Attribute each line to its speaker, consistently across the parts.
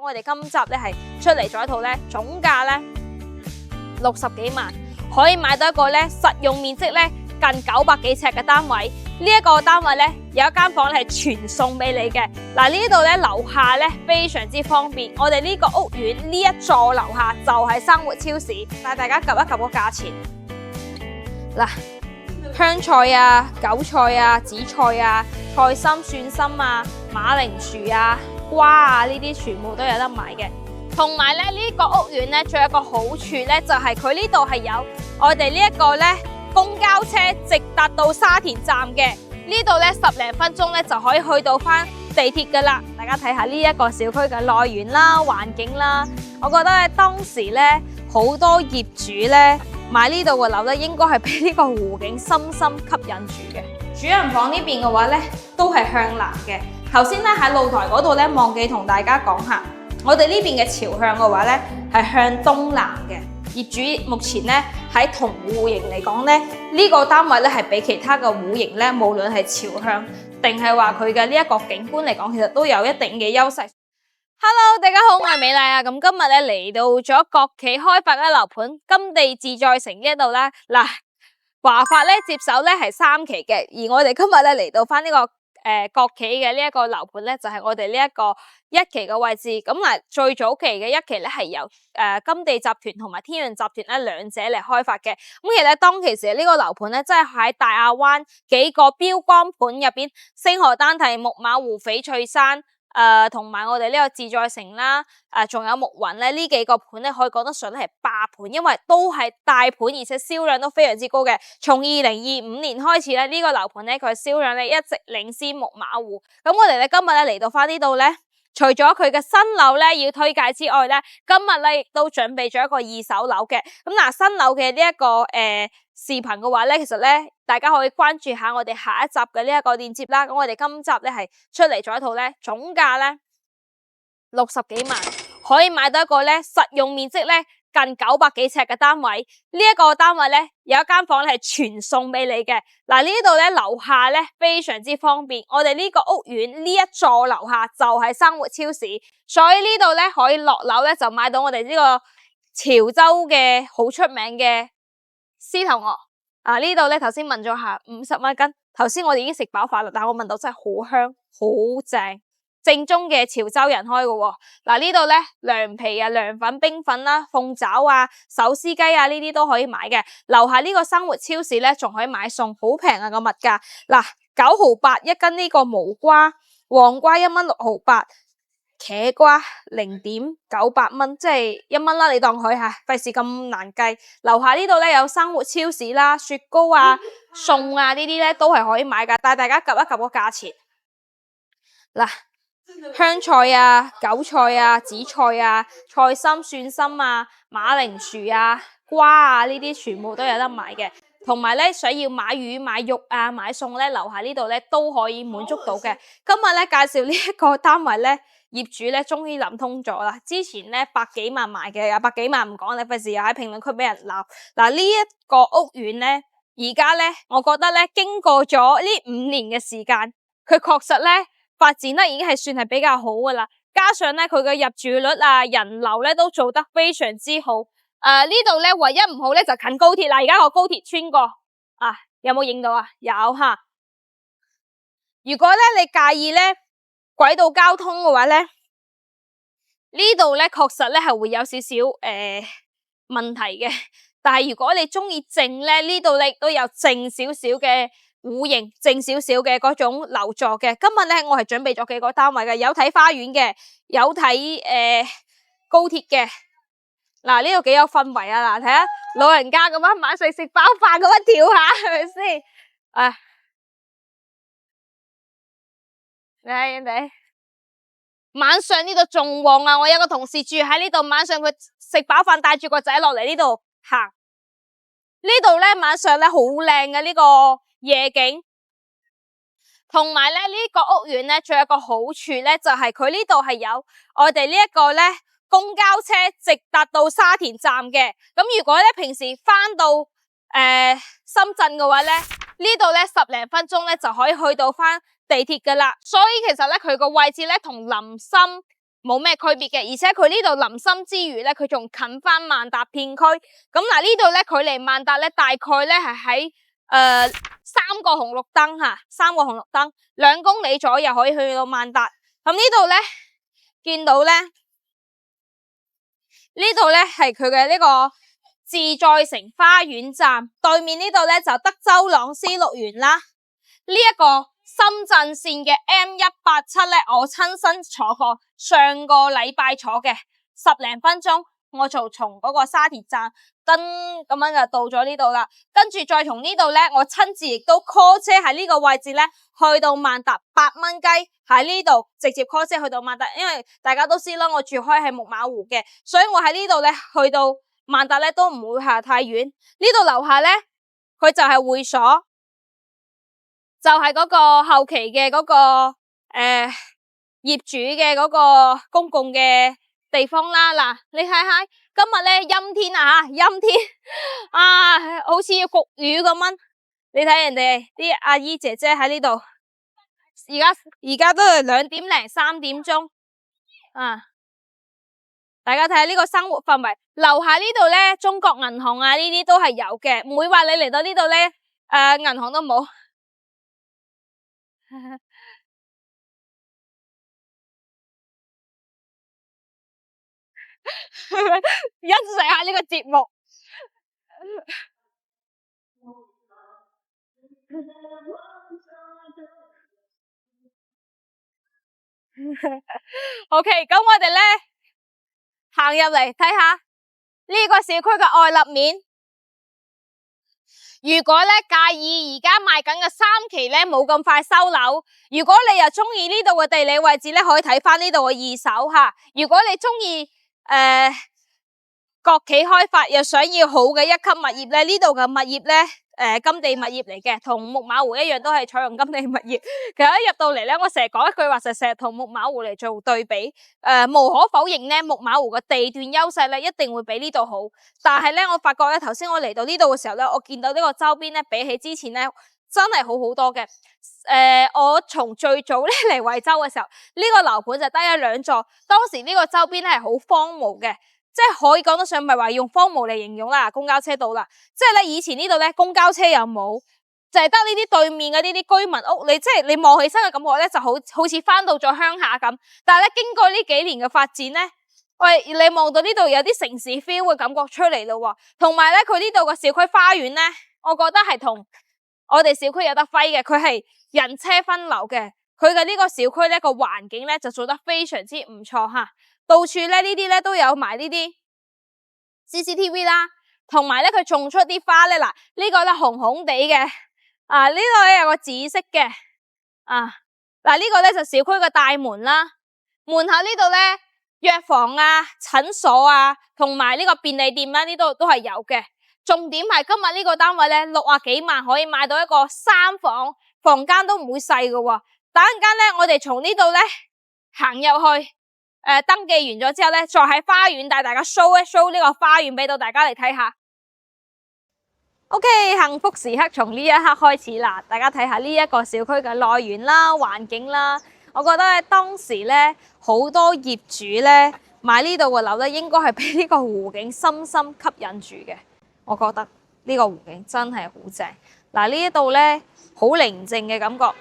Speaker 1: 我哋今集咧係出嚟咗一套咧，總價咧60幾萬，可以買到一個咧實用面積咧近900幾尺嘅單位。呢一個單位咧有一間房係全送俾你嘅。嗱，呢度咧樓下咧非常之方便。我哋呢個屋苑呢一座樓下就係生活超市，帶大家及一及個價錢。嗱，香菜啊、韭菜啊、紫菜啊、菜心、蒜心啊、馬鈴薯啊、瓜啊，呢啲全部都有得買嘅。同埋咧呢個屋苑咧，仲有一個好處咧，就係佢呢度係有我哋呢一個咧公交車直達到沙田站嘅。呢度咧10零分鐘咧就可以去到翻地鐵噶啦。大家睇下呢一個小區嘅內園啦、環境啦，我覺得咧當時咧好多業主咧買呢度嘅樓咧，應該係俾呢個湖景深深吸引住嘅。主人房呢邊嘅話咧，都係向南嘅。頭先咧喺露台嗰度咧，忘記同大家講下，我哋呢邊嘅朝向嘅話咧，係向東南嘅。業主目前咧喺同戶型嚟講咧，呢個單位咧係比其他嘅戶型咧，無論係朝向定係話佢嘅呢一個景觀嚟講，其實都有一定嘅優勢。Hello， 大家好，我係美麗啊。咁今日咧嚟到咗國企開發嘅樓盤金地自在城呢度啦。嗱，華發咧接手咧係3期嘅，而我哋今日咧嚟到翻呢個國企嘅呢一個樓盤咧，就係我哋呢一個1期嘅位置。咁嗱，最早期嘅1期咧係由金地集團同埋天潤集團咧兩者嚟開發嘅。咁其實當其時呢個樓盤咧，真係喺大亞灣幾個標光盤入邊，星河丹提、木馬湖、翡翠山。同埋我哋呢個自在城啦，仲有木雲咧，呢幾個盤咧可以講得上係霸盤，因為都係大盤，而且銷量都非常之高嘅。從2025年開始咧，呢個樓盤咧佢嘅銷量咧一直領先木馬湖。咁我哋咧今日咧嚟到翻呢度咧，除咗佢嘅新樓咧要推介之外咧，今日咧亦都準備咗一個二手樓嘅。咁嗱，新樓嘅呢一個視頻嘅話咧，其實咧大家可以關注下我哋下一集嘅呢一個鏈接啦。咁我哋今集咧係出嚟咗一套咧，總價咧60幾萬，可以買到一個咧實用面積咧近900幾尺嘅單位。呢一個單位咧有一間房係全送俾你嘅。嗱，呢度咧樓下咧非常之方便。我哋呢個屋苑呢一座樓下就係生活超市，所以呢度咧可以落樓咧就買到我哋呢個潮州嘅好出名嘅獅頭鵝。呢度咧頭先問咗下50蚊一斤，頭先我哋已經食飽飯啦，但係我聞到真係好香好正，正宗嘅潮州人開嘅喎。嗱，呢度咧涼皮啊、涼粉、冰粉啦、鳳爪啊、手撕雞啊呢啲都可以買嘅。樓下呢個生活超市咧仲可以買餸，好平啊個物價。嗱，9毫8一斤呢個無瓜，黃瓜1蚊6毫8。茄瓜0.98蚊，即係1蚊啦，你當佢吓，費事咁難計。樓下呢度咧有生活超市啦，雪糕啊、餸啊呢啲咧都係可以買噶，帶大家及一及個價錢。嗱，香菜啊、韭菜啊、紫菜啊、菜心、蒜心啊、馬鈴薯啊、瓜啊呢啲全部都有得買嘅。同埋咧，想要買魚、買肉啊、買餸咧，樓下呢度咧都可以滿足到嘅。今日咧介紹呢一個單位咧，業主咧終於諗通咗啦。之前咧100幾萬買嘅，有100幾萬唔講，你費事又喺評論區俾人鬧。嗱，呢一個屋苑咧，而家咧，我覺得咧經過咗呢5年嘅時間，佢確實咧發展得已經係算係比較好噶啦。加上咧佢嘅入住率啊、人流咧都做得非常之好。呢度咧唯一唔好咧就近高鐵啦，而家個高鐵穿過啊，有冇影到啊？有吓。如果咧你介意咧軌道交通嘅話咧，呢度咧確實咧係會有少少問題嘅。但係如果你中意靜咧，呢度咧亦都有靜少少嘅戶型，靜少少嘅嗰種樓座嘅。今日咧我係準備咗幾個單位嘅，有睇花園嘅，有睇高鐵嘅。嗱，呢度幾有氛圍啊！嗱，睇下老人家咁樣晚上食飽飯咁樣跳下，係咪先？你晚上呢度仲旺啊！我有個同事住喺呢度，晚上佢食飽飯帶住個仔落嚟呢度行。呢度咧晚上咧好靚嘅呢個夜景，同埋咧呢個屋苑咧仲有一個好處咧，就係佢呢度係有我哋呢一個咧。公交車直達到沙田站嘅。咁如果咧平時翻到深圳嘅話咧，呢度咧10零分鐘咧就可以去到翻地鐵噶啦。所以其實咧佢個位置咧同林森冇咩區別嘅，而且佢呢度臨深之餘咧，佢仲近翻萬達片區。咁嗱呢度咧，距離萬達咧大概咧係喺3個紅綠燈吓，3個紅綠燈2公里左右可以去到萬達。咁呢度咧見到咧，呢度咧係佢嘅呢個自在城花園站對面呢度咧就德州朗斯樂園啦。呢一個深圳線嘅 M187咧，我親身坐過，上個禮拜坐嘅10零分鐘，我就從嗰個沙田站登咁樣就到咗呢度啦。跟住再從呢度咧，我親自亦都 call 車喺呢個位置咧，去到萬達8蚊雞喺呢度直接 call 車去到萬達，因為大家都知啦，我住開喺木馬湖嘅，所以我喺呢度咧去到萬達咧都唔會係太遠。呢度樓下咧，佢就係會所。就係嗰個後期嘅嗰個業主嘅嗰個公共嘅地方啦。嗱，你睇下今日咧陰天啊吓，陰天啊，好似要焗雨咁樣。你睇人哋啲阿姨姐姐喺呢度，而家都係2點零3點鐘啊。大家睇下呢個生活氛圍，樓下呢度咧中國銀行啊呢啲都係有嘅，唔會話你嚟到呢度咧銀行都冇。欣賞下呢個節目。OK， 咁我哋咧行入嚟睇下呢個小區嘅外立面。如果咧介意而家賣緊嘅3期咧冇咁快收樓，如果你又中意呢度嘅地理位置咧，可以睇翻呢度嘅2手吓。如果你中意國企開發又想要好嘅1級物業咧，呢度嘅物業咧金地物業嚟嘅，同木馬湖一樣都係採用金地物業。其實一入到嚟咧，我成日講一句話，就成日同木馬湖嚟做對比。無可否認咧，木馬湖嘅地段優勢咧，一定會比呢度好。但係咧，我發覺咧，頭先我嚟到呢度嘅時候咧，我見到呢個周邊咧，比起之前咧，真係好好多嘅。我從最早咧嚟惠州嘅時候，呢個樓盤就得1、2座，當時呢個周邊咧係好荒蕪嘅。即係可以講得上，唔係話用荒蕪嚟形容啦，公交車道啦。即係咧，以前呢度咧公交車又冇，就係得呢啲對面嘅呢啲居民屋。即係你望起身嘅感覺咧，就好似翻到咗鄉下咁。但係咧，經過呢幾年嘅發展咧，喂，你望到呢度有啲城市 feel 嘅感覺出嚟咯。同埋咧，佢呢度嘅小區花園咧，我覺得係同我哋小區有得揮嘅，佢係人車分流嘅。佢嘅呢個小區咧個環境咧就做得非常之唔錯吓。到處咧呢啲咧都有埋呢啲 CCTV 啦，同埋咧佢種出啲花咧，嗱呢個咧紅紅地嘅，呢個咧有個紫色嘅，嗱呢個咧就小區嘅大門啦，門口呢度咧藥房啊、診所啊，同埋呢個便利店啦，呢度都係有嘅。重點係今日呢個單位咧60幾萬可以買到一個3房，房間都唔會細嘅喎。等陣間咧，我哋從呢度咧行入去。登記完咗之後咧，再喺花園帶大家 show 一 show 呢個花園俾到大家嚟睇下。OK， 幸福時刻從呢一刻開始啦，大家睇下呢一個小區嘅內園啦、環境啦。我覺得咧當時咧好多業主咧買呢度嘅樓咧，應該係俾呢個湖景深深吸引住嘅。我覺得呢個湖景真係好正。嗱，呢一度咧好寧靜嘅感覺。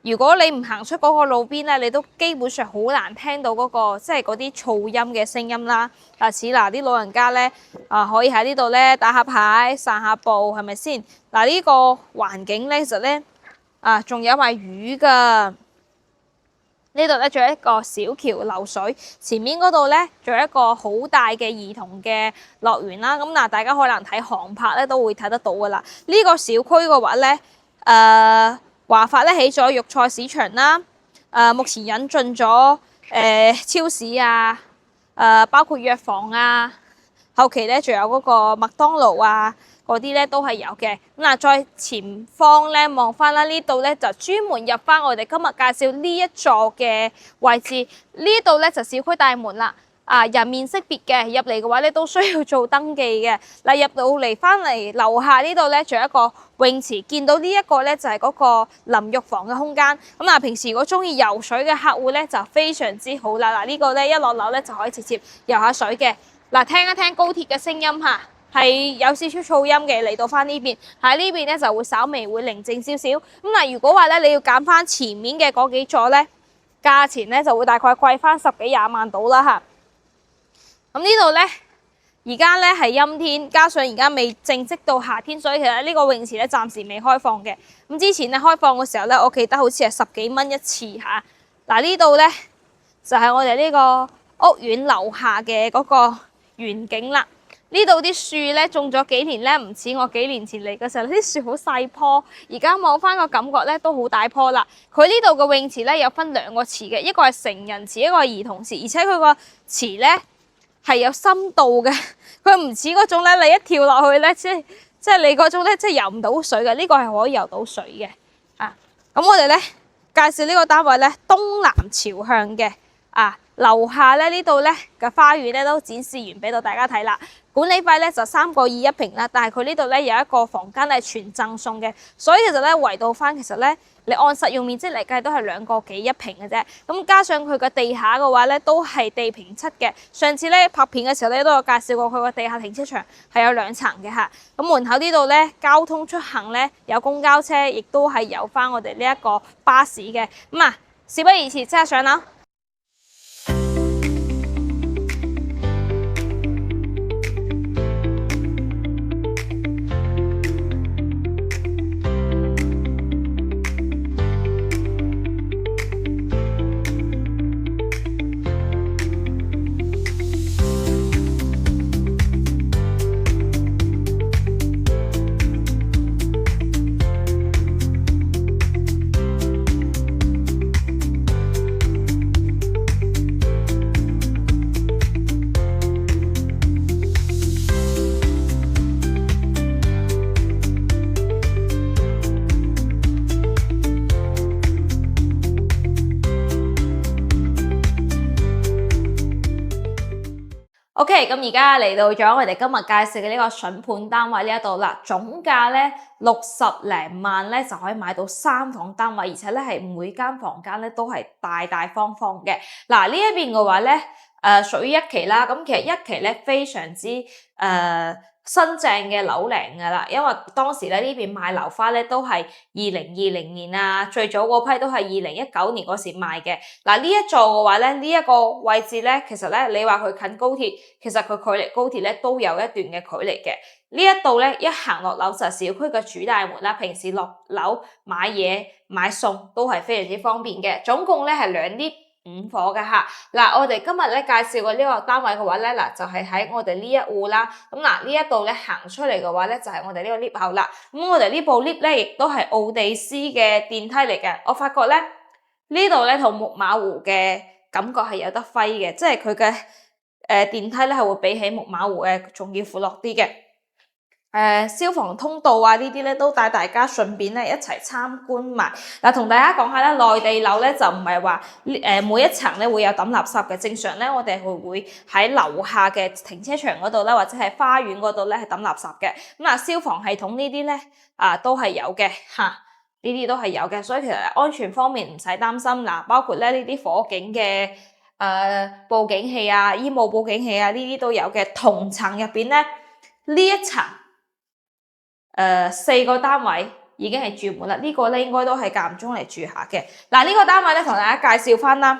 Speaker 1: 如果你唔行出嗰個路邊咧，你都基本上好難聽到嗰個即係嗰啲噪音嘅聲音啦。似啲老人家咧可以喺呢度咧打下牌、散下步，係咪先？呢個環境咧，其實咧仲有埋魚噶。呢度咧仲有一個小橋流水，前面嗰度咧仲有一個好大嘅兒童嘅樂園啦。咁大家可能睇航拍咧都會睇得到噶啦。呢個小區嘅話咧，華發咧起咗肉菜市場啦，目前引進咗超市啊，包括藥房啊，後期咧仲有嗰個麥當勞啊，嗰啲咧都係有嘅。咁再前方咧望翻啦，呢度咧就專門入翻我哋今日介紹呢一座嘅位置，呢度咧就小區大門啦。人面識別嘅入嚟嘅話咧，都需要做登記嘅。嗱，入到嚟翻嚟樓下呢度咧，仲有一個泳池，見到呢一個咧就係嗰個淋浴房嘅空間。咁嗱，平時如果中意游水嘅客戶咧，就非常之好啦。嗱，呢個咧一落樓咧就可以直接游下水嘅。嗱，聽一聽高鐵嘅聲音嚇，係有少少噪音嘅。嚟到翻呢邊，喺呢邊咧就會稍微會寧靜少少。咁嗱，如果話咧你要揀翻前面嘅嗰幾座咧，價錢咧就會大概貴翻10幾20萬到啦嚇。咁呢度咧，而家咧係陰天，加上而家未正式到夏天，所以其實呢個泳池咧暫時未開放嘅。咁之前咧開放嘅時候咧，我記得好似係10幾蚊一次嚇。嗱，呢度咧就係我哋呢個屋苑樓下嘅嗰個園景啦。呢度啲樹咧種咗幾年咧，唔似我幾年前嚟嘅時候，啲樹好細棵，而家望翻個感覺咧都好大棵啦。佢呢度嘅泳池咧有分2個池嘅，一個係成人池，一個係兒童池，而且佢個池咧係有深度嘅，佢唔似嗰種咧你一跳落去咧，即係你嗰種咧即係游唔到水嘅，呢個係可以游到水嘅。咁我哋咧介紹呢個單位咧東南朝向嘅，樓下咧呢度咧嘅花園咧都展示完俾到大家睇啦。管理費咧就3個2一平啦，但係佢呢度咧有一個房間係全贈送嘅，所以其實咧圍到翻，其實咧你按實用面積嚟計都係2個幾1平嘅啫。咁加上佢個地下嘅話咧都係地平漆嘅。上次咧拍片嘅時候咧都有介紹過，佢個地下停車場係有2層嘅嚇。咁門口呢度咧交通出行咧有公交車，亦都係有翻我哋呢一個巴士嘅。咁事不宜遲，即刻上樓。OK， 咁而家嚟到咗我哋今日介紹嘅呢個筍盤單位呢一度啦，總價咧60零萬咧就可以買到3房單位，而且咧係每間房間咧都係大大方方嘅。嗱，呢一邊嘅話咧，屬於一期啦，咁其實一期咧非常之新淨嘅樓齡噶啦，因為當時咧呢邊賣樓花咧都係2020年啊，最早嗰批都係2019年嗰時賣嘅。嗱，呢一座嘅話咧，呢一個位置咧，其實咧你話佢近高鐵，其實佢距離高鐵咧都有一段嘅距離嘅。呢一度咧一行落樓就係小區嘅主大門啦，平時落樓買嘢買餸都係非常之方便嘅。總共咧係2 lift 5伙嘅嚇。嗱，我哋今日咧介紹嘅呢個單位嘅話咧，嗱就係喺我哋呢一戶啦。咁嗱呢一度咧行出嚟嘅話咧，就係我哋呢個 lift 口啦。咁我哋呢部 lift 咧亦都係奧地斯嘅電梯嚟嘅。我發覺咧呢度咧同木馬湖嘅感覺係有得揮嘅，即係佢嘅電梯咧係會比起木馬湖嘅仲要闊落啲嘅。消防通道啊呢啲咧都帶大家順便咧一齊參觀埋。嗱，同大家講下咧，內地樓咧就唔係話每一層咧會有抌垃圾嘅，正常咧我哋會喺樓下嘅停車場嗰度咧，或者係花園嗰度咧係抌垃圾嘅。咁消防系統呢啲咧都係有嘅嚇，呢啲都係有嘅，所以其實安全方面唔使擔心。嗱，包括咧呢啲火警嘅報警器啊、醫務報警器啊呢啲都有嘅。同層入邊咧呢一層4個單位已經係住滿啦，呢個咧應該都係間唔中嚟住下嘅。嗱，呢個單位咧同大家介紹翻啦，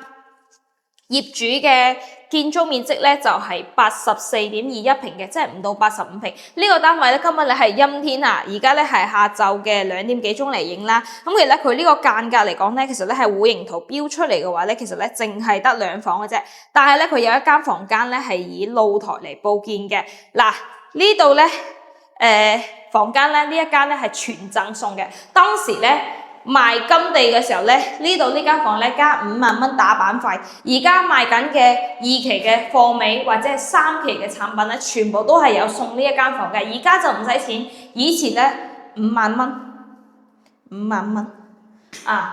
Speaker 1: 業主嘅建築面積咧就係84.21平嘅，即係唔到85平。呢個單位咧今日咧係陰天啊，而家咧係下晝嘅2點幾鐘嚟影啦。咁其實咧佢呢個間隔嚟講咧，其實咧係戶型圖標出嚟嘅話咧，其實咧淨係得2房嘅啫。但係咧佢有一間房間咧係以露台嚟佈建嘅。嗱，呢度咧房間咧呢一間咧係全贈送嘅。當時咧賣金地嘅時候咧，呢度呢間房咧加5萬蚊打板費。而家賣緊嘅2期嘅貨尾或者係3期嘅產品咧，全部都係有送呢一間房嘅。而家就唔使錢，以前咧5萬蚊，5萬蚊。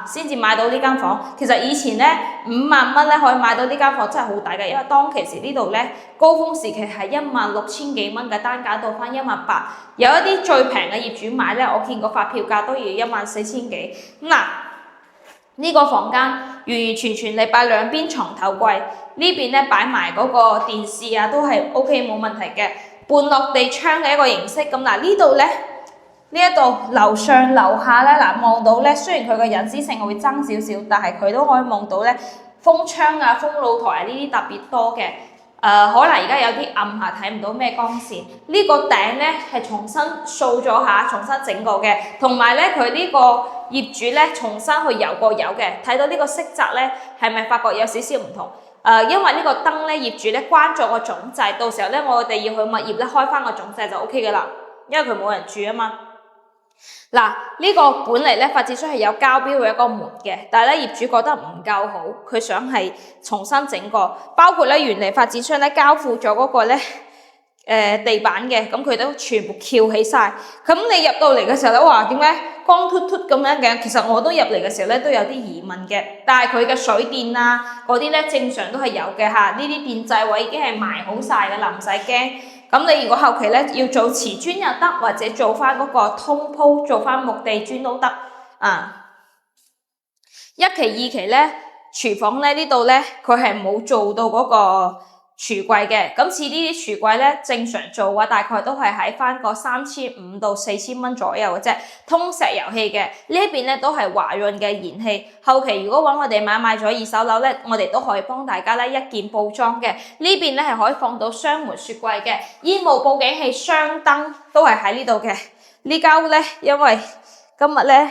Speaker 1: 先至買到呢間房。其實以前咧5萬蚊咧可以買到呢間房真係好抵嘅，因為當其時呢度咧高峰時期係16,000幾蚊嘅單價到翻18,000，有一啲最平嘅業主買咧，我見過發票價都要14,000幾。呢個房間完完全全你擺兩邊床頭櫃，呢邊咧擺埋嗰個電視啊，都係 OK 冇問題嘅，半落地窗嘅一個形式。咁呢度咧。呢一度樓上樓下咧望到咧，雖然佢個隱私性會爭少少，但係佢都可以望到咧風窗啊、風露台啊呢啲特別多嘅。可能而家有啲暗下睇唔到咩光線。呢個頂咧係重新掃咗下，重新整過嘅，同埋咧佢呢個業主咧重新去油過油嘅。睇到呢個色澤咧，係咪發覺有少少唔同？因為呢個燈咧業主咧關咗個總掣，到時候咧我哋要去物業咧開翻個總掣就 OK 噶啦，因為佢冇人住啊嘛。呢個本嚟咧發展商係有交標嘅一個門嘅，但係咧業主覺得唔夠好，佢想係重新整過，包括咧原嚟發展商咧交付咗嗰個咧地板嘅，咁佢都全部翹起晒。咁你入到嚟嘅時候咧，哇，點解光禿禿咁樣嘅？其實我都入嚟嘅時候咧都有啲疑問嘅，但係佢嘅水電啊嗰啲咧正常都係有嘅嚇，呢啲電掣位已經係埋好晒嘅啦，唔使驚。咁你如果後期咧要做瓷磚又得，或者做翻嗰個通鋪，做翻木地磚都得。一期二期咧，廚房咧呢度咧佢係冇做到嗰個櫥櫃嘅。咁似呢啲櫥櫃咧正常做嘅話，大概都係喺翻個3,500到4,000蚊左右嘅啫。通石油氣嘅呢一邊咧都係華潤嘅燃氣。後期如果揾我哋買咗二手樓咧，我哋都可以幫大家咧一鍵報裝嘅。呢邊咧係可以放到雙門雪櫃嘅，煙霧報警器、雙燈都係喺呢度嘅。呢間屋咧，因為今日咧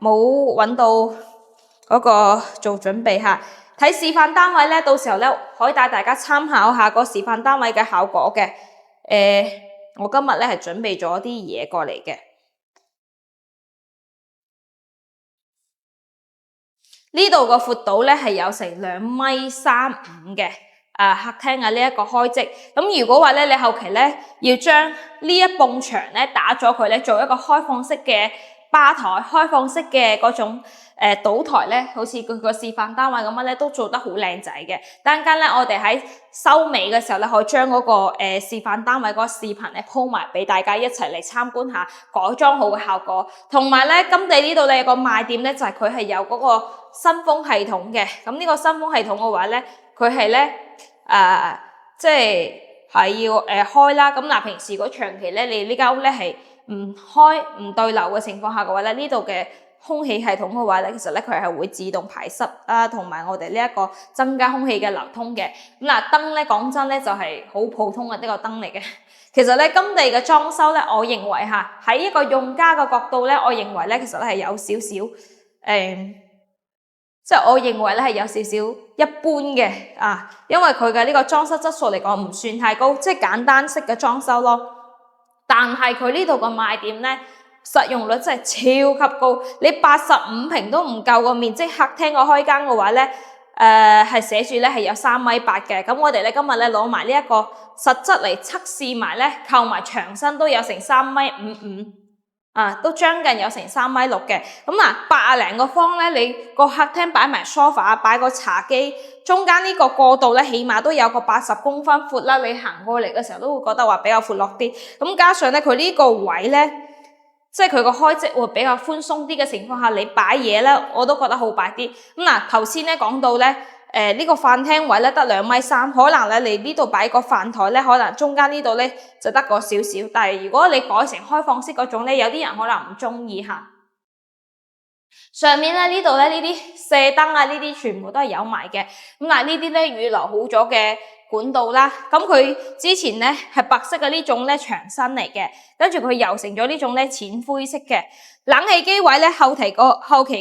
Speaker 1: 冇揾到嗰個做準備嚇。睇示範單位咧，到時候咧可以帶大家參考下個示範單位嘅效果嘅。我今日咧係準備咗啲嘢過嚟嘅。呢度個闊度咧係有成2.35米嘅。客廳嘅呢一個開積。咁如果話咧你後期咧要將呢一埲牆咧打咗佢咧，做一個開放式嘅吧台、開放式嘅嗰種賭台咧，好似佢個示範單位咁樣咧，都做得好靚仔嘅。等間咧，我哋喺收尾嘅時候咧，可以將嗰個示範單位嗰個視頻咧鋪埋俾大家一齊嚟參觀下改裝好嘅效果。同埋咧，金地呢度咧有個賣點咧，就係佢係有嗰個新風系統嘅。咁呢個新風系統嘅話咧，佢係咧即係要開啦。咁平時如果長期咧，你呢間屋咧係唔開唔對流嘅情況下嘅話咧，呢度嘅空氣系統嘅話咧，其實咧佢係會自動排濕啦，同埋我哋呢一個增加空氣嘅流通嘅。咁燈咧講真咧就係好普通嘅呢個燈嚟嘅。其實咧金地嘅裝修咧，我認為喺一個用家嘅角度咧，我認為咧其實咧係有少少即係我認為咧係有少少一般嘅因為佢嘅呢個裝修質素嚟講唔算太高，即係簡單式嘅裝修咯。但係佢呢度個賣點咧，實用率真係超級高。你85平都唔夠個面積，客廳個開間嘅話咧，係寫住咧係有3.8米嘅。咁我哋咧今日咧攞埋呢一個實質嚟測試埋咧，扣埋牆身都有成3.55米。都將近有成3.6米嘅。咁80零個方咧，你個客廳擺埋 sofa， 擺個茶几，中間呢個過道咧，起碼都有個80公分闊啦。你行過嚟嘅時候都會覺得話比較闊落啲。咁加上咧，佢呢個位咧，即係佢個開積會比較寬鬆啲嘅情況下，你擺嘢咧，我都覺得好擺啲。咁頭先咧講到咧，呢個飯廳位咧得2.3米，可能咧你呢度擺個飯台咧，可能中間呢度咧就得個少少。但係如果你改成開放式嗰種咧，有啲人可能唔中意嚇。上面咧呢度咧呢啲射燈呢啲全部都係有埋嘅。咁呢啲咧預留好咗嘅管道啦。咁佢之前咧係白色嘅呢種咧牆身嚟嘅，跟住佢油成咗呢種咧淺灰色嘅。冷氣機位咧後期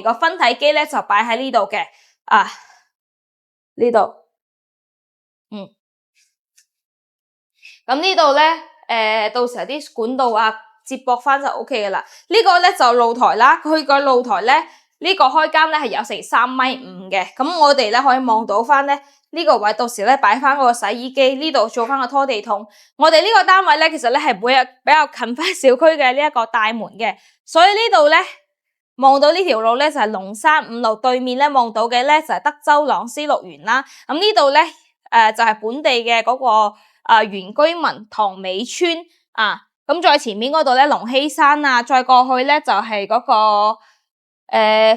Speaker 1: 個分體機咧就擺喺呢度嘅。呢度，咁呢度咧，到時候啲管道接駁翻就 OK 噶啦。呢個咧就露台啦，佢個露台咧呢個開間咧係有成3.5米嘅。咁我哋咧可以望到翻咧呢個位，到時咧擺翻個洗衣機，呢度做翻個拖地桶。我哋呢個單位咧其實咧係比較近翻小區嘅呢一個大門嘅，所以呢度咧望到呢條路咧就係龍山5路，對面咧望到嘅咧就係德州朗斯綠園啦。咁呢度咧就係本地嘅嗰個原居民塘尾村啊。咁再前面嗰度咧龍禧山啊，再過去咧就係嗰個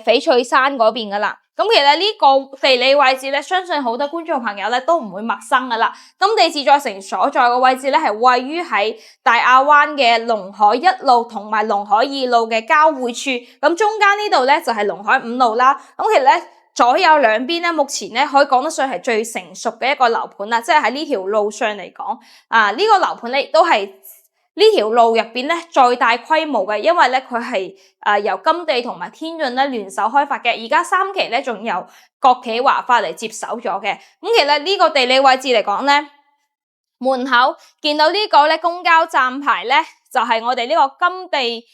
Speaker 1: 翡翠山嗰邊噶啦。咁其實呢個地理位置咧，相信好多觀眾朋友咧都唔會陌生噶啦。金地自在城所在嘅位置咧，係位於喺大亞灣嘅龍海1路同埋龍海2路嘅交匯處。咁中間呢度咧就係龍海5路啦。咁其實咧左右兩邊咧，目前咧可以講得上係最成熟嘅一個樓盤啦。即係喺呢條路上嚟講，呢個樓盤咧亦都係呢條路入邊咧最大規模嘅，因為咧佢係由金地同埋天潤咧聯手開發嘅。而家3期咧仲由國企華發嚟接手咗嘅。咁其實呢個地理位置嚟講咧，門口見到呢個咧公交站牌咧，就係我哋呢個金地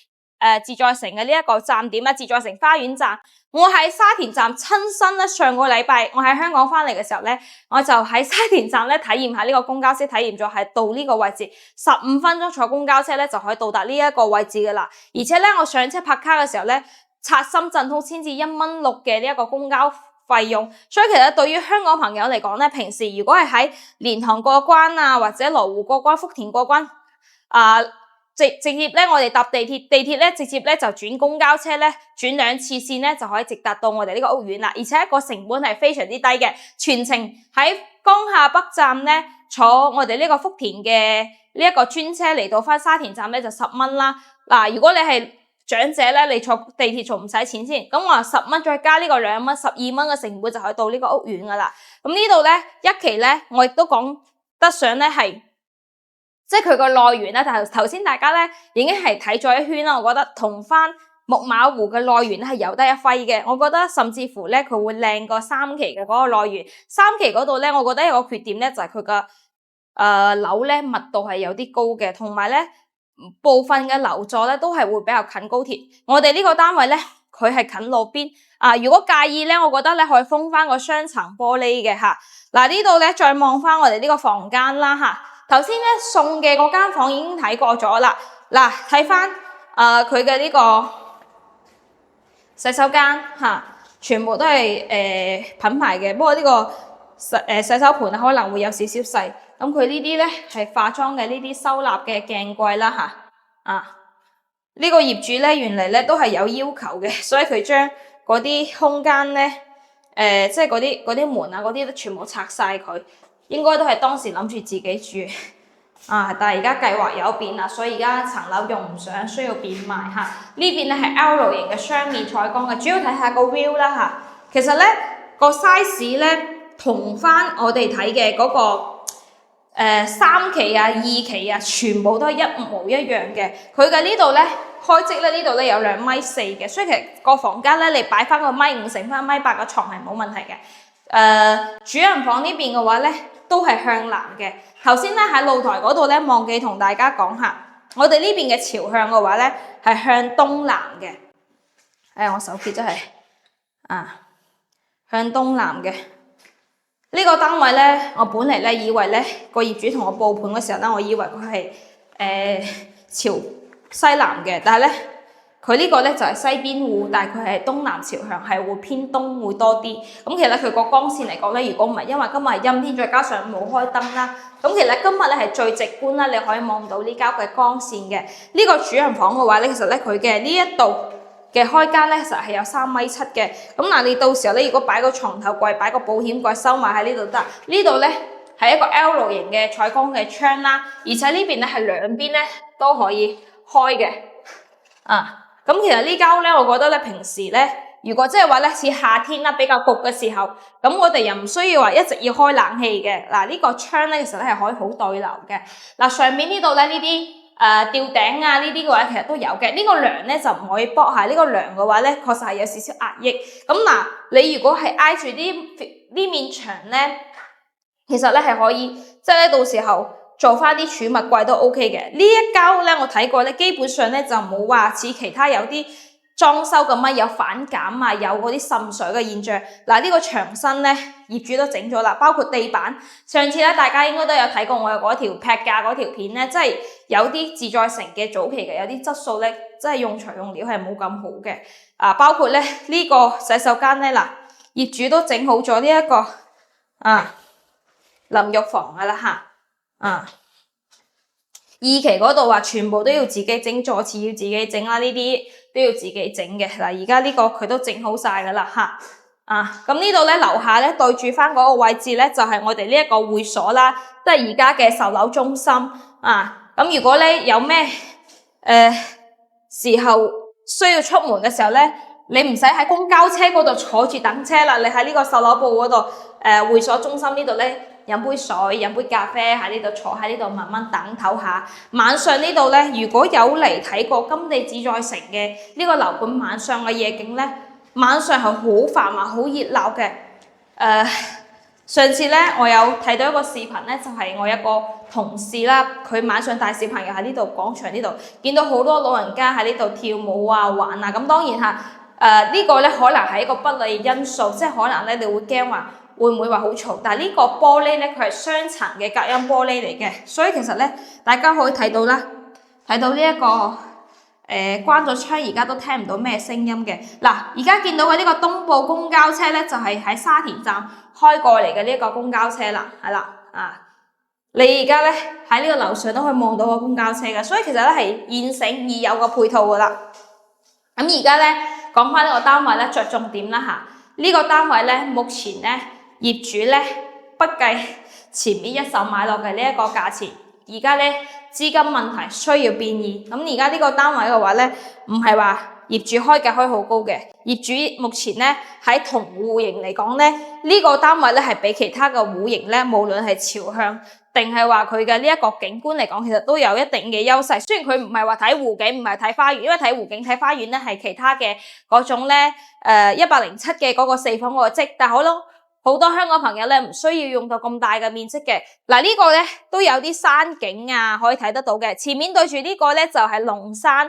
Speaker 1: 自在城嘅呢一個站點啊，自在城花園站。我喺沙田站親身咧，上個禮拜我喺香港翻嚟嘅時候咧，我就喺沙田站咧體驗下呢個公交車，體驗咗係到呢個位置15分鐘坐公交車咧就可以到達呢一個位置噶啦。而且咧我上車拍卡嘅時候咧，刷深圳通先至1.6蚊嘅呢一個公交費用。所以其實對於香港朋友嚟講咧，平時如果係喺蓮塘過關啊，或者羅湖過關、福田過關直接咧，我哋搭地鐵咧，直接咧就轉公交車咧，轉2次線咧就可以直達到我哋呢個屋苑啦。而且個成本係非常之低嘅，全程喺江夏北站咧坐我哋呢個福田嘅呢一個專車嚟到翻沙田站咧就10蚊啦。嗱，如果你係長者咧，你坐地鐵仲唔使錢先，咁我話10蚊再加呢個2蚊，12蚊嘅成本就可以到呢個屋苑噶啦。咁呢度咧一期咧，我亦都講得上咧係。即係佢個內園咧，頭先大家咧已經係睇咗一圈啦。我覺得同翻木馬湖嘅內園咧係有得一揮嘅。我覺得甚至乎咧佢會靚過3期嘅嗰個內園。3期嗰度咧，我覺得有個缺點咧就係佢個樓咧密度係有啲高嘅，同埋咧部分嘅樓座咧都係會比較近高鐵。我哋呢個單位咧佢係近路邊如果介意咧，我覺得咧可以封翻個雙層玻璃嘅吓。嗱，呢度咧再望翻我哋呢個房間啦吓。頭先咧送嘅嗰間房已經睇過咗啦，嗱，睇翻佢嘅呢個洗手間全部都係品牌嘅，不過呢個洗手盆可能會有少少細。咁佢呢啲咧係化妝嘅呢啲收納嘅鏡櫃啦呢個業主咧原嚟咧都係有要求嘅，所以佢將嗰啲空間咧即係嗰啲門啊嗰啲都全部拆晒佢。應該都係當時諗住自己住但係而家計劃有變啦，所以而家層樓用唔上，需要變賣呢邊咧係 L 型嘅雙面採光嘅，主要睇下個 view 啦其實咧個 size 咧同翻我哋睇嘅嗰個3期2期全部都係一模一樣嘅。佢嘅呢度咧開積咧呢度咧有2.4米嘅，所以其實個房間咧你擺翻個1.5米乘翻1.8米嘅床係冇問題嘅。主人房呢邊嘅話咧，都係向南嘅。頭先咧喺露台嗰度咧，忘記同大家講下，我哋呢邊嘅朝向嘅話咧係向東南嘅。我手機真係向東南嘅。呢個單位咧，我本嚟咧以為咧個業主同我報盤嘅時候咧，我以為佢係朝西南嘅，但係咧佢呢個咧就係西邊戶，但係佢係東南朝向，係會偏東會多啲。咁其實佢個光線嚟講咧，如果唔係因為今日係陰天，再加上冇開燈啦，咁其實今日咧係最直觀啦，你可以望到呢間嘅光線嘅。呢個主人房嘅話咧，其實咧佢嘅呢一度嘅開間咧，其實係有3.7米嘅。咁嗱，你到時候咧，如果擺個床頭櫃、擺個保險櫃收埋喺呢度得。呢度咧係一個 L 型嘅採光嘅窗啦，而且呢邊咧係兩邊咧都可以開嘅。咁其實呢間屋咧，我覺得咧平時咧，如果即係話咧似夏天啦比較焗嘅時候，咁我哋又唔需要話一直要開冷氣嘅。嗱，呢個窗咧其實咧係可以好對流嘅。嗱，上面呢度咧呢啲吊頂呢啲嘅話其實都有嘅。呢個梁咧就唔可以剝下，呢個梁嘅話咧確實係有少少壓抑。咁嗱，你如果係挨住呢面牆咧，其實咧係可以即係咧到時候做翻啲儲物櫃都 OK 嘅。呢一間屋咧我睇過咧，基本上咧就冇話似其他有啲裝修咁樣有反減啊，有嗰啲滲水嘅現象。嗱，呢個牆身咧，業主都整咗啦，包括地板。上次咧，大家應該都有睇過我有嗰條劈價嗰條片咧，即係有啲自在城嘅早期嘅，有啲質素咧，即係用材用料係冇咁好嘅。包括咧呢個洗手間咧，嗱，業主都整好咗呢一個淋浴房噶啦嚇，二期嗰度話全部都要自己整，座廁要自己整啦，呢啲都要自己整嘅。嗱，而家呢個佢都整好晒噶啦嚇，咁呢度咧樓下咧對住翻嗰個位置咧，就係我哋呢一個會所啦，即係而家嘅售樓中心咁如果咧有咩時候需要出門嘅時候咧，你唔使喺公交車嗰度坐住等車啦，你喺呢個售樓部嗰度會所中心呢度咧。飲杯水、飲杯咖啡喺呢度坐喺呢度慢慢等唞下。晚上呢度咧，如果有嚟睇過金地自在城嘅呢個樓盤晚上嘅夜景咧，晚上係好繁華、好熱鬧嘅。上次咧我有睇到一個視頻咧，就係我一個同事啦，佢晚上帶小朋友喺呢度廣場呢度，見到好多老人家喺呢度跳舞啊、玩啊。咁當然嚇，呢個咧可能係一個不利因素，即係可能咧你會驚話。會唔會話好嘈？但係呢個玻璃咧，佢係雙層嘅隔音玻璃嚟嘅，所以其實咧，大家可以睇到啦，睇到呢一個關咗窗，而家都聽唔到咩聲音嘅。嗱，而家見到嘅呢個東部公交車咧，就係喺沙田站開過嚟嘅呢一個公交車啦，係啦，你而家咧喺呢個樓上都可以望到個公交車嘅，所以其實咧係現成已有個配套噶啦。咁而家咧講翻呢個單位咧，着重點啦嚇，呢個單位咧目前咧。業主咧不計前面一手買落嘅呢一個價錢，而家咧資金問題需要變現。咁而家呢個單位嘅話咧，唔係話業主開價開好高嘅，業主目前咧喺同戶型嚟講咧，呢個單位咧係比其他嘅戶型咧，無論係朝向定係話佢嘅呢一個景觀嚟講，其實都有一定嘅優勢。雖然佢唔係話睇湖景，唔係睇花園，因為睇湖景睇花園咧係其他嘅嗰種咧107嘅嗰個4房嗰個積，但係好多香港朋友咧唔需要用到咁大嘅面積嘅。嗱，呢個咧都有啲山景啊，可以睇得到嘅。前面對住呢個咧就係龍山，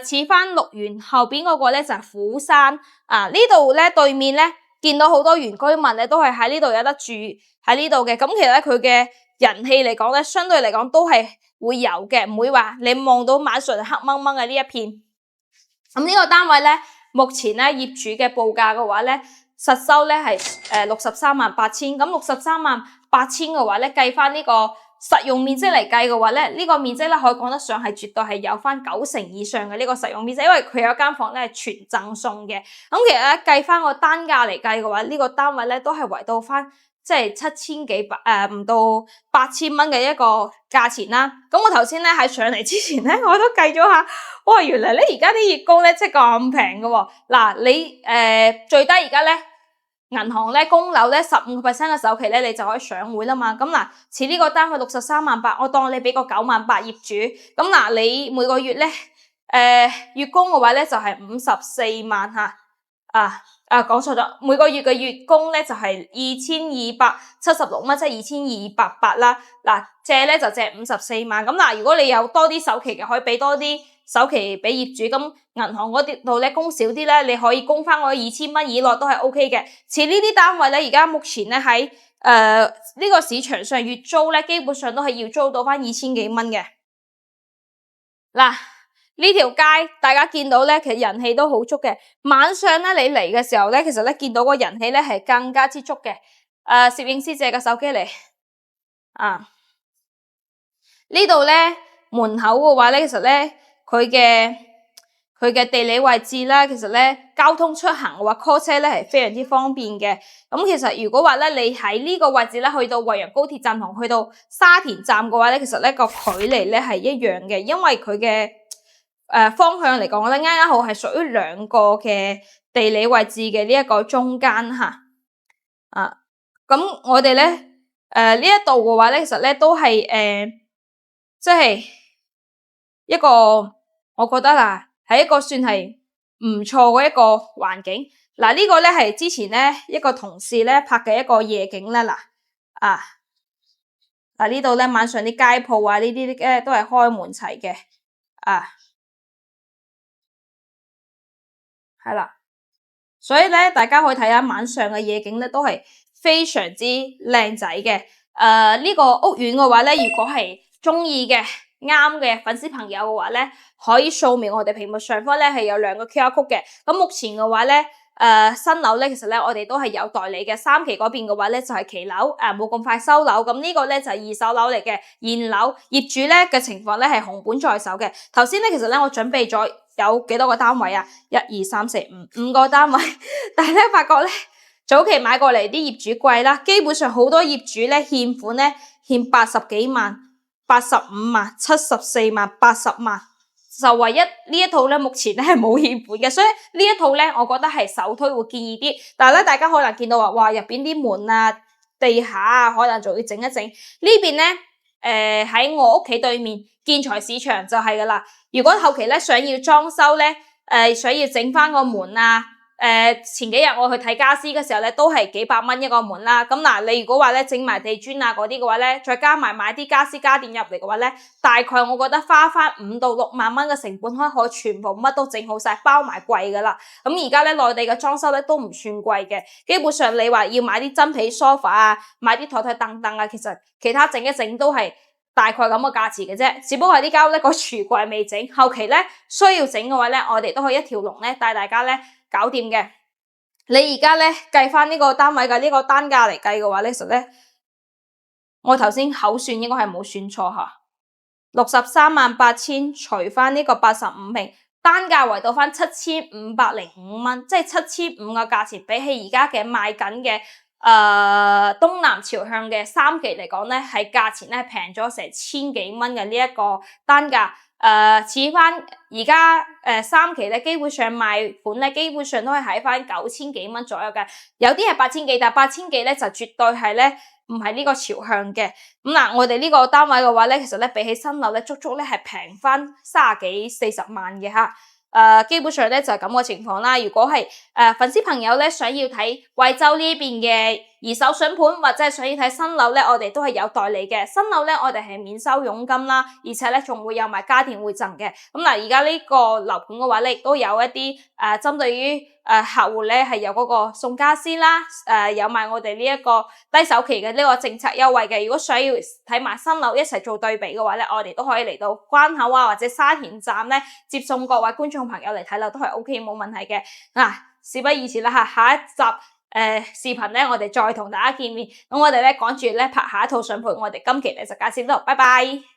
Speaker 1: 似翻綠園，後邊嗰個咧就係虎山。呢度咧對面咧見到好多原居民咧都係喺呢度有得住喺呢度嘅。咁其實咧佢嘅人氣嚟講咧，相對嚟講都係會有嘅，唔會話你望到晚上黑掹掹嘅呢一片。咁呢個單位咧，目前咧業主嘅報價嘅話咧。實收咧係638000，咁638000嘅話咧，計翻呢個實用面積嚟計嘅話咧，呢個面積咧可以講得上係絕對係有翻90%以上嘅呢個實用面積，因為佢有一間房咧係全贈送嘅。咁其實咧計翻個單價嚟計嘅話，呢個單位咧都係圍到翻即係7000幾唔到8000蚊嘅一個價錢啦。咁我頭先咧喺上嚟之前咧，我都計咗下。哇！原來咧而家啲月供咧即係咁平嘅喎。嗱，你最低而家咧銀行咧供樓咧15%嘅首期咧，你就可以上會啦嘛。咁嗱，似呢個單位638000，我當你俾個98000業主。咁嗱，你每個月咧月供嘅話咧就係54萬嚇。講錯咗，每個月嘅月供咧就係2276蚊，即係2280啦。嗱，借咧就借54萬。咁嗱，如果你有多啲首期嘅，可以俾多啲首期俾業主。咁銀行嗰度咧供少啲咧，你可以供翻我2000蚊以內都係 OK 嘅。似呢啲單位咧，而家目前咧喺呢個市場上月租咧，基本上都係要租到翻2000幾蚊嘅。嗱，呢條街大家見到咧，其實人氣都好足嘅。晚上咧你嚟嘅時候咧，其實咧見到個人氣咧係更加之足嘅。攝影師借個手機嚟。呢度咧門口嘅話咧，其實咧佢嘅地理位置啦，其實咧交通出行嘅話 call 車咧係非常之方便嘅。咁其實如果話咧你喺呢個位置咧去到惠陽高鐵站同去到沙田站嘅話咧，其實咧個距離咧係一樣嘅，因為佢嘅方向嚟講咧啱啱好係屬於兩個嘅地理位置嘅呢一個中間吓。咁我哋咧呢一度嘅話咧，其實咧都係即係一個我覺得啦，係一個算係唔錯嘅一個環境。嗱，呢個咧係之前咧一個同事咧拍嘅一個夜景啦。嗱呢度咧晚上啲街鋪啊呢啲咧都係開門齊嘅。係啦。所以咧，大家可以睇下晚上嘅夜景咧，都係非常之靚仔嘅。呢個屋苑嘅話咧，如果係中意嘅、啱嘅粉絲朋友嘅話咧，可以掃描我哋屏幕上方咧係有2個 QR code 嘅。咁目前嘅話咧，新樓咧，其實咧我哋都係有代理嘅。3期嗰邊嘅話咧就係期樓，冇咁快收樓。咁呢個咧就係二手樓嚟嘅，現樓業主咧嘅情況咧係紅本在手嘅。頭先咧其實咧我準備咗有幾多個單位啊？1、2、3、4、5個單位，但係咧發覺咧早期買過嚟啲業主貴啦，基本上好多業主咧欠款咧欠80幾萬、85萬、74萬、80萬。就唯一呢一套咧，目前咧係冇欠款嘅，所以呢一套咧，我覺得係首推會建議啲。但係咧，大家可能見到話，哇，入邊啲門啊、地下啊，可能仲要整一整。呢邊咧，喺我屋企對面建材市場就係噶啦。如果後期咧想要裝修咧，想要整翻個門啊。前幾日我去睇家私嘅時候咧，都係幾百蚊一個門啦。咁嗱，你如果話咧整埋地磚啊嗰啲嘅話咧，再加埋買啲家私家電入嚟嘅話咧，大概我覺得花翻5到6萬蚊嘅成本，可以全部乜都整好晒，包埋櫃噶啦。咁而家咧內地嘅裝修咧都唔算貴嘅，基本上你話要買啲真皮梳化啊，買啲台凳凳啊，其實其他整一整都係大概咁嘅價錢嘅啫。只不過係啲間屋咧個櫥櫃未整，後期咧需要整嘅話咧，我哋都可以一條龍咧帶大家咧搞掂嘅。你而家咧計翻呢個單位嘅呢個單價嚟計嘅話咧，其實咧我頭先口算應該係冇算錯吓，638000除翻呢個85平，單價圍到翻7505蚊，即係7500嘅價錢，比起而家嘅賣緊嘅東南朝向嘅3期嚟講咧，係價錢咧平咗成1000幾蚊嘅呢一個單價。似翻而家3期咧，基本上賣款咧，基本上都係喺翻9000幾蚊左右嘅，有啲係8000幾，但係8000幾咧就絕對係咧唔係呢個朝向嘅。咁嗱，我哋呢個單位嘅話咧，其實咧比起新樓咧，足足咧係平翻30幾40萬嘅吓。基本上咧就係咁嘅情況啦。如果係粉絲朋友咧想要睇惠州呢邊嘅二手筍盤，或者係想要睇新樓咧，我哋都係有代理嘅。新樓咧我哋係免收佣金啦，而且咧仲會有埋家電會贈嘅。咁嗱，而家呢個樓盤嘅話咧，亦都有一啲針對於客戶咧係有嗰個送家私啦，有埋我哋呢一個低首期嘅呢個政策優惠嘅。如果想要睇埋新樓一齊做對比嘅話咧，我哋都可以嚟到關口啊或者沙田站咧接送各位觀眾朋友嚟睇樓都係 OK 冇問題嘅。嗱，事不宜遲啦吓，下一集視頻咧我哋再同大家見面。咁我哋咧趕住咧拍下一套筍盤，我哋今期咧就介紹到，拜拜。